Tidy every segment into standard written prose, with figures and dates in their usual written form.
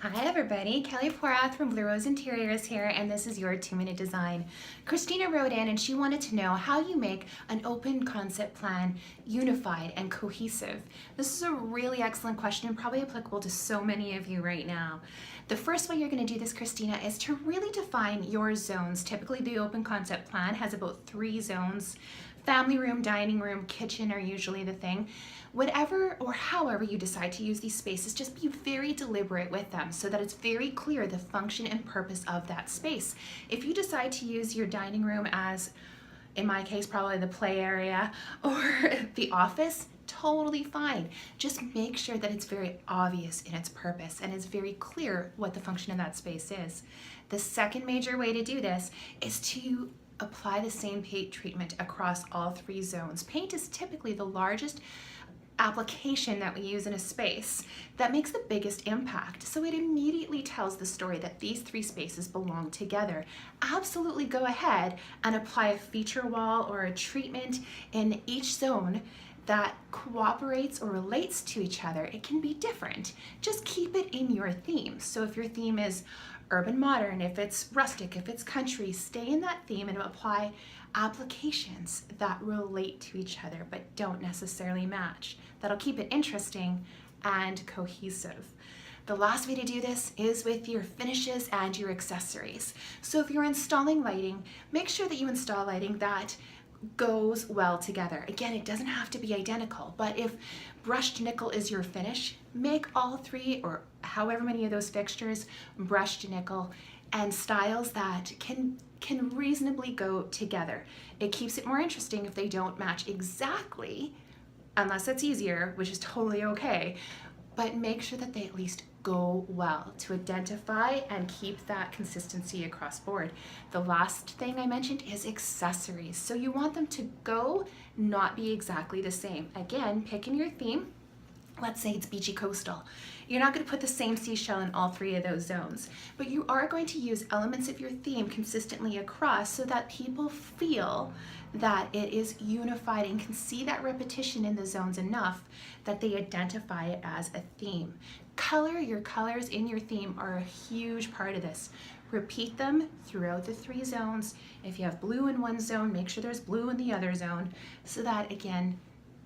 Hi everybody, Kelly Porath from Blue Rose Interiors here, and this is your 2-minute design. Christina wrote in and she wanted to know how you make an open concept plan unified and cohesive. This is a really excellent question and probably applicable to so many of you right now. The first way you're going to do this, Christina, is to really define your zones. Typically the open concept plan has about 3 zones. Family room, dining room, kitchen are usually the thing. Whatever or however you decide to use these spaces, just be very deliberate with them so that it's very clear the function and purpose of that space. If you decide to use your dining room as, in my case, probably the play area or the office, totally fine. Just make sure that it's very obvious in its purpose and it's very clear what the function of that space is. The second major way to do this is to apply the same paint treatment across all 3 zones. Paint is typically the largest application that we use in a space that makes the biggest impact. So it immediately tells the story that these 3 spaces belong together. Absolutely go ahead and apply a feature wall or a treatment in each zone that cooperates or relates to each other. It can be different. Just keep it in your theme. So if your theme is urban modern, if it's rustic, if it's country, stay in that theme and apply applications that relate to each other but don't necessarily match. That'll keep it interesting and cohesive. The last way to do this is with your finishes and your accessories. So if you're installing lighting, make sure that you install lighting that goes well together. Again, it doesn't have to be identical, but if brushed nickel is your finish, make all 3 or however many of those fixtures brushed nickel and styles that can reasonably go together. It keeps it more interesting if they don't match exactly, unless that's easier, which is totally okay, but make sure that they at least go well to identify and keep that consistency across board. The last thing I mentioned is accessories. So you want them to go, not be exactly the same. Again, pick in your theme. Let's say it's beachy coastal. You're not going to put the same seashell in all 3 of those zones, but you are going to use elements of your theme consistently across so that people feel that it is unified and can see that repetition in the zones enough that they identify it as a theme. Your colors in your theme are a huge part of this. Repeat them throughout the 3 zones. If you have blue in one zone, make sure there's blue in the other zone so that, again,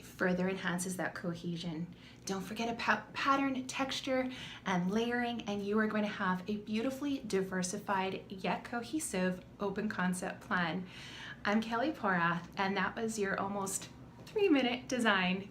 further enhances that cohesion. Don't forget about pattern, texture, and layering, and you are going to have a beautifully diversified yet cohesive open concept plan. I'm Kelly Porath, and that was your almost 3-minute design.